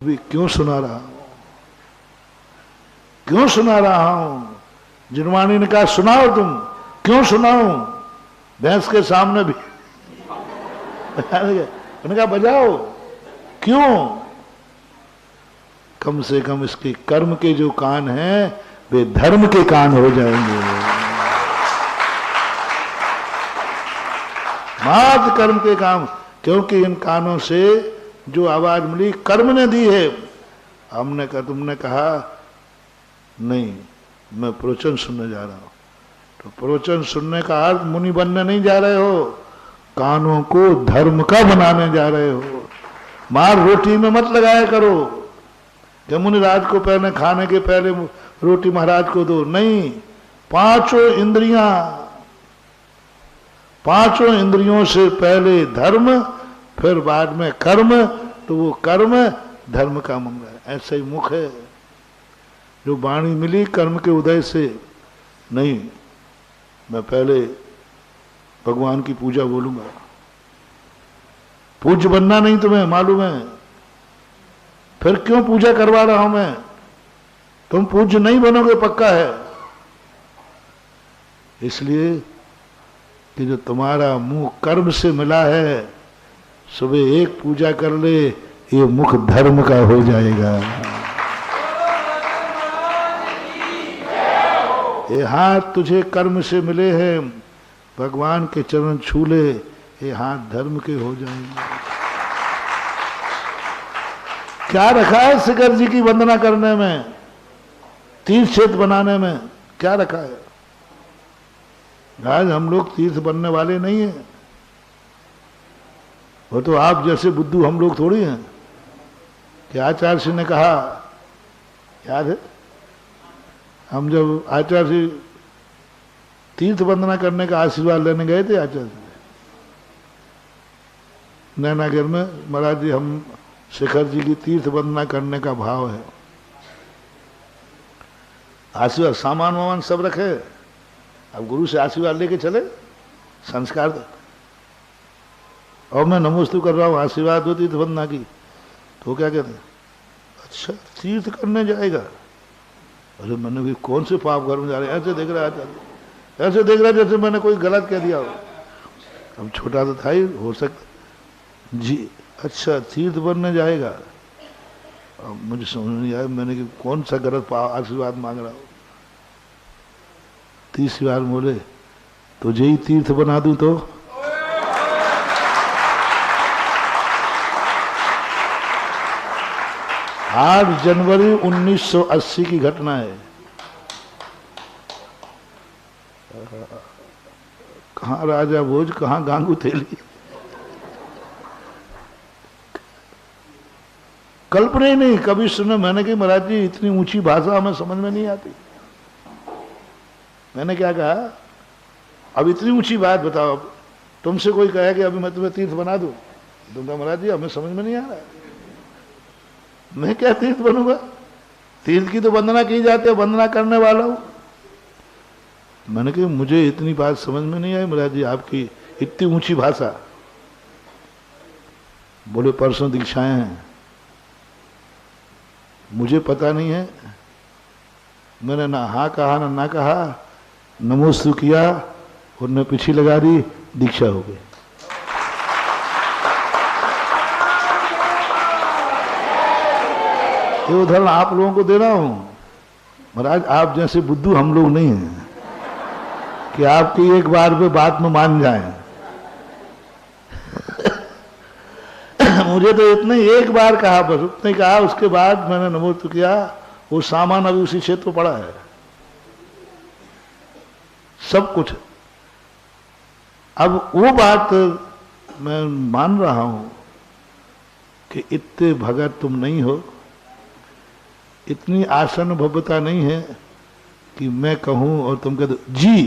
भी क्यों सुना रहा हूं, क्यों सुना रहा हूं? जिनवाणी ने कहा सुनाओ तुम। क्यों सुनाऊं? भैंस के सामने भी उन्होंने कहा बजाओ। क्यों? कम से कम इसके कर्म के जो कान हैं वे धर्म के कान हो जाएंगे। मात्र कर्म के काम, क्योंकि इन कानों से जो आवाज मिली कर्म ने दी है। हमने कहा, तुमने कहा नहीं मैं प्रवचन सुनने जा रहा हूं, तो प्रवचन सुनने का अर्थ मुनि बनने नहीं जा रहे हो, कानों को धर्म का बनाने जा रहे हो। मार रोटी में मत लगाया करो कि मुनि राज को पहले खाने के पहले रोटी महाराज को दो, नहीं। पांचों इंद्रियों से पहले धर्म, फिर बाद में कर्म, तो वो कर्म धर्म का मंगल है। ऐसा ही मुख है, जो वाणी मिली कर्म के उदय से। नहीं, मैं पहले भगवान की पूजा बोलूंगा। पूज्य बनना नहीं तुम्हें मालूम है, फिर क्यों पूजा करवा रहा हूं मैं? तुम पूज्य नहीं बनोगे पक्का है। इसलिए कि जो तुम्हारा मुंह कर्म से मिला है, सुबह एक पूजा कर ले, ये मुख धर्म का हो जाएगा। ये हाथ तुझे कर्म से मिले हैं, भगवान के चरण छू ले, ये हाथ धर्म के हो जाएंगे। क्या रखा है शिखर जी की वंदना करने में, तीर्थ क्षेत्र बनाने में? क्या रखा है? आज हम लोग तीर्थ बनने वाले नहीं हैं। वो तो आप जैसे बुद्धू हम लोग थोड़ी हैं कि आचार्य जी ने कहा, याद है हम जब आचार्य जी तीर्थ वंदना करने का आशीर्वाद लेने गए थे आचार्य जी नैनागर में, महाराज जी हम शिखर जी की तीर्थ वंदना करने का भाव है। आशीर्वाद सामान वामान सब रखे, अब गुरु से आशीर्वाद लेके चले, संस्कार दो। और मैं नमोस्तु कर रहा हूँ, आशीर्वाद दो तीर्थ वंदना की। तो क्या कहते हैं, अच्छा तीर्थ करने जाएगा? अरे मैंने भी कौन से पाप घर में जा रहे हैं? ऐसे देख रहा है, ऐसे देख रहा है जैसे मैंने कोई गलत कह दिया हो। अब छोटा तो था ही, हो सकता जी। अच्छा तीर्थ बनने जाएगा? अब मुझे समझ नहीं आया, मैंने कि कौन सा गलत आशीर्वाद मांग रहा हो। तीसरी बार बोले तुझे ही तीर्थ बना दूं तो? 8 जनवरी 1980 की घटना है। कहाँ राजा भोज, कहाँ गांगू थेली। कल्पना ही नहीं कभी सुना मैंने कि महाराज जी इतनी ऊंची भाषा हमें समझ में नहीं आती। मैंने क्या कहा, अब इतनी ऊंची बात बताओ, अब तुमसे कोई कहे कि अभी मैं तुम्हें तीर्थ बना दूं, तुम कहा महाराज जी हमें समझ में नहीं आ रहा है, मैं क्या तीर्थ बनूंगा? तीर्थ की तो वंदना की जाती है, वंदना करने वाला हूं। मैंने कहा मुझे इतनी बात समझ में नहीं आई महाराज जी, आपकी इतनी ऊंची भाषा। बोले परसों दीक्षाएं हैं, मुझे पता नहीं है। मैंने ना हाँ कहा ना कहा, नमोस्तु किया और न पीछे लगा दी, दीक्षा हो गई। ये उदाहरण आप लोगों को दे रहा हूं। महाराज आप जैसे बुद्धू हम लोग नहीं हैं कि आपकी एक बार पे बात में मान जाएं। मुझे तो इतने एक बार कहा, बस उतने कहा, उसके बाद मैंने नमोस्तु किया। वो सामान अभी उसी क्षेत्र में पड़ा है, सब कुछ। अब वो बात मैं मान रहा हूं कि इतने भगत तुम नहीं हो, इतनी आसन भव्यता नहीं है कि मैं कहूं और तुम कह दो जी।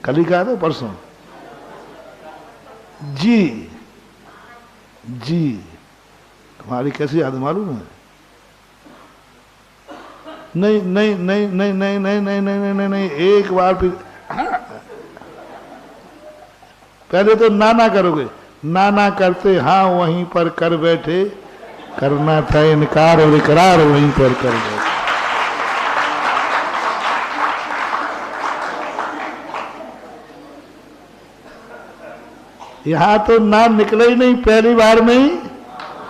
कल ही कहा था, परसों जी जी। तुम्हारी कैसी याद मालूम है? नहीं नहीं नहीं नहीं नहीं नहीं नहीं नहीं नहीं नहीं, एक बार फिर पहले तो ना करोगे, ना करते हाँ वहीं पर कर बैठे, करना था इनकार और इकरार वहीं पर कर दो। यहां तो नाम निकले ही नहीं, पहली बार में ही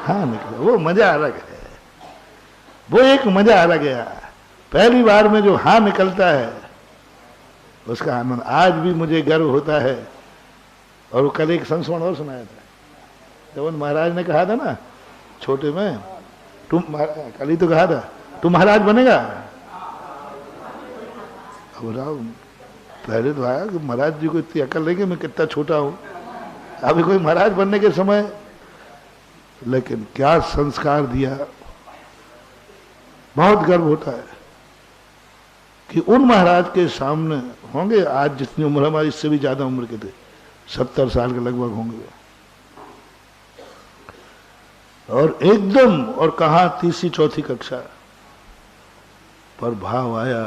हाँ निकले, वो मजा अलग है, वो एक मजा अलग है। पहली बार में जो हाँ निकलता है उसका आनंद आज भी मुझे गर्व होता है। और वो कल एक संस्मरण और सुनाया था, जब उन महाराज ने कहा था ना छोटे में, तुम कल ही तो कहा था तुम महाराज बनेगा। अब पहले तो आया कि महाराज जी को इतनी अकल नहीं कि मैं कितना छोटा हूं, अभी कोई महाराज बनने के समय, लेकिन क्या संस्कार दिया। बहुत गर्व होता है कि उन महाराज के सामने होंगे, आज जितनी उम्र हमारी इससे भी ज्यादा उम्र के थे, 70 साल के लगभग होंगे, और एकदम, और कहा तीसरी चौथी कक्षा पर भाव आया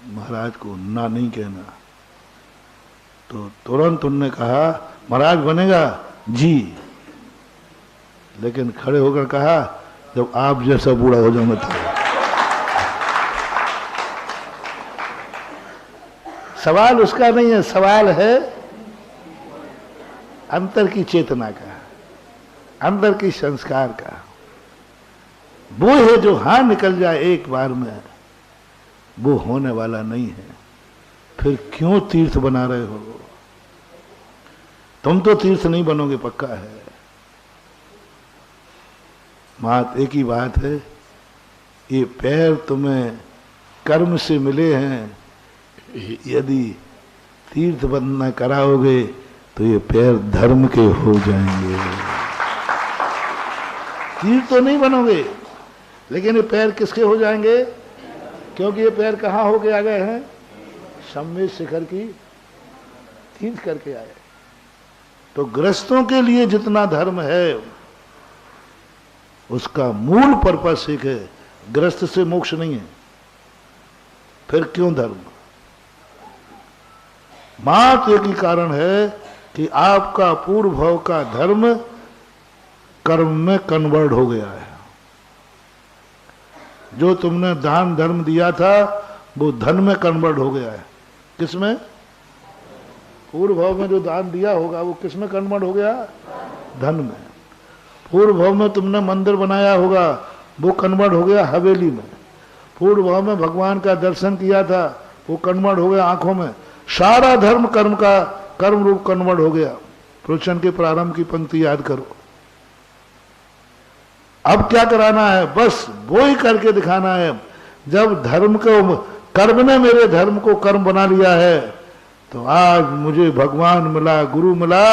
महाराज को ना नहीं कहना, तो तुरंत उनने कहा महाराज बनेगा जी, लेकिन खड़े होकर कहा जब आप जैसा बूढ़ा हो जाऊंगा तो। सवाल उसका नहीं है, सवाल है अंतर की चेतना का, अंदर की संस्कार का। वो है जो हां निकल जाए एक बार में, वो होने वाला नहीं है। फिर क्यों तीर्थ बना रहे हो? तुम तो तीर्थ नहीं बनोगे, पक्का है। बात एक ही बात है, ये पैर तुम्हें कर्म से मिले हैं, यदि तीर्थ बंदना कराओगे तो ये पैर धर्म के हो जाएंगे। तीर्थ तो नहीं बनोगे, लेकिन ये पैर किसके हो जाएंगे? क्योंकि ये पैर कहाँ होके आ गए हैं? सम्मेद शिखर की तीर्थ करके आए। तो गृहस्थों के लिए जितना धर्म है उसका मूल पर्पस एक है, गृहस्थ से मोक्ष नहीं है। फिर क्यों धर्म? मात्र एक ही कारण है कि आपका पूर्व भाव का धर्म कर्म में कन्वर्ट हो गया है। जो तुमने दान धर्म दिया था वो धन में कन्वर्ट हो गया है। किसमें? पूर्व भाव में जो दान दिया होगा वो किसमें कन्वर्ट हो गया? धन में। पूर्व भाव में तुमने मंदिर बनाया होगा वो कन्वर्ट हो गया हवेली में। पूर्व भाव में भगवान का दर्शन किया था वो कन्वर्ट हो गया आंखों में। सारा धर्म कर्म का कर्म रूप कन्वर्ट हो गया। प्रवचन के प्रारंभ की पंक्ति याद करो। अब क्या कराना है? बस वो ही करके दिखाना है। जब धर्म को कर्म ने मेरे धर्म को कर्म बना लिया है तो आज मुझे भगवान मिला, गुरु मिला,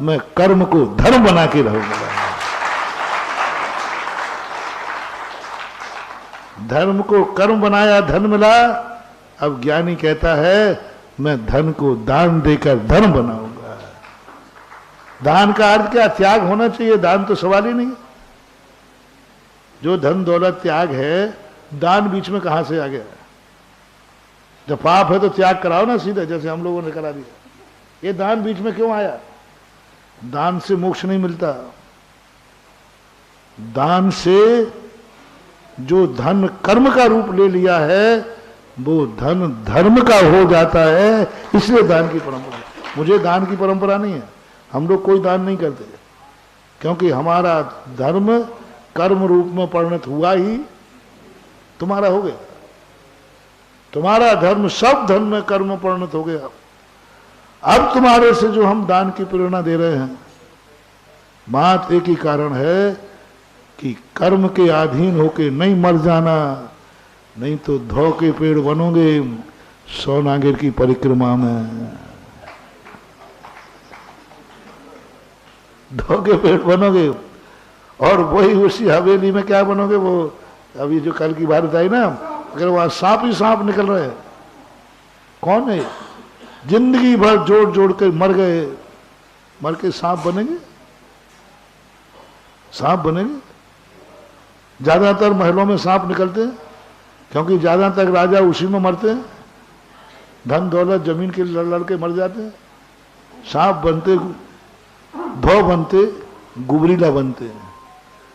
मैं कर्म को धर्म बना के रहूंगा। धर्म को कर्म बनाया, धन मिला। अब ज्ञानी कहता है मैं धन को दान देकर धर्म बनाऊंगा। दान का अर्थ क्या? त्याग होना चाहिए। दान तो सवाल ही नहीं। जो धन दौलत त्याग है, दान बीच में कहां से आ गया? जब पाप है तो त्याग कराओ ना सीधा, जैसे हम लोगों ने करा दिया। ये दान बीच में क्यों आया? दान से मोक्ष नहीं मिलता। दान से जो धन कर्म का रूप ले लिया है वो धन धर्म का हो जाता है। इसलिए दान की परंपरा। मुझे दान की परंपरा नहीं है। हम लोग कोई दान नहीं करते क्योंकि हमारा धर्म कर्म रूप में परिणत हुआ ही तुम्हारा हो गया। तुम्हारा धर्म सब धर्म में कर्म में परिणत हो गया। अब तुम्हारे से जो हम दान की प्रेरणा दे रहे हैं, मात्र एक ही कारण है कि कर्म के अधीन होके नहीं मर जाना, नहीं तो धौ के पेड़ बनोगे सोनागिर की परिक्रमा में। धौ के पेड़ बनोगे और वही उसी हवेली में क्या बनोगे? वो अभी जो कल की बात आई ना, अगर वहां सांप ही सांप निकल रहे हैं। कौन है? जिंदगी भर जोड़ जोड़ कर मर गए, मर के सांप बनेंगे? सांप बनेंगे? ज्यादातर महलों में सांप निकलते हैं क्योंकि ज्यादातर राजा उसी में मरते हैं। धन दौलत जमीन के लड़ लड़ के मर जाते हैं। सांप बनते, धौ बनते, गुबरीला बनते हैं।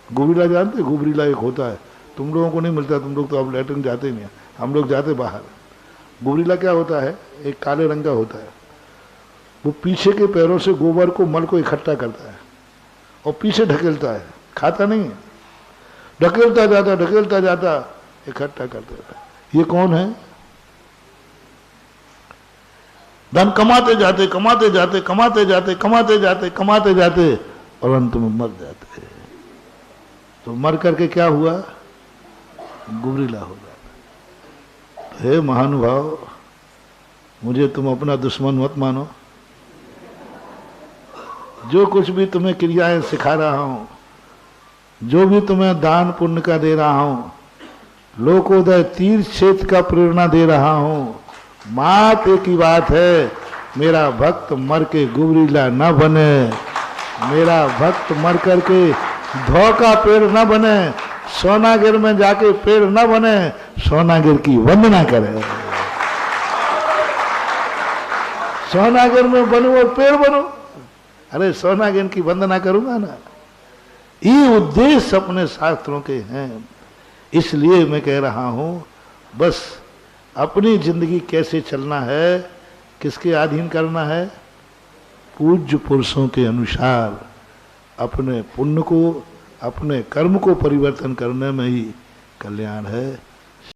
गुबरीला जानते? गुबरीला एक होता है, तुम लोगों को नहीं मिलता, तुम लोग तो अब लैट्रिन जाते नहीं, हम लोग जाते बाहर। गुबरीला क्या होता है? एक काले रंग का होता है, वो पीछे के पैरों से गोबर को, मल को इकट्ठा करता है और पीछे ढकेलता है, खाता नहीं है, ढकेलता जाता इकट्ठा करता जाता। ये कौन है? धन कमाते जाते और अंत में मर जाते। तो मर करके क्या हुआ? गुबरीला हो जाता। हे महानुभाव, मुझे तुम अपना दुश्मन मत मानो। जो कुछ भी तुम्हें क्रियाएं सिखा रहा हूं, जो भी तुम्हें दान पुण्य का दे रहा हूं, लोकोदय तीर्थ क्षेत्र का प्रेरणा दे रहा हूं, मात्र एक ही बात है, मेरा भक्त मर के गुबरीला न बने, मेरा भक्त मर करके धोखा पेड़ न बने, सोनागिर में जाके पेड़ न बने, सोनागिर की वंदना करे। सोनागिर में बनो और पेड़ बनो, अरे सोनागिर की वंदना करूंगा ना। ये उद्देश्य अपने शास्त्रों के हैं। इसलिए मैं कह रहा हूं, बस अपनी जिंदगी कैसे चलना है, किसके अधीन करना है? पूज्य पुरुषों के अनुसार अपने पुण्य को, अपने कर्म को परिवर्तन करने में ही कल्याण है।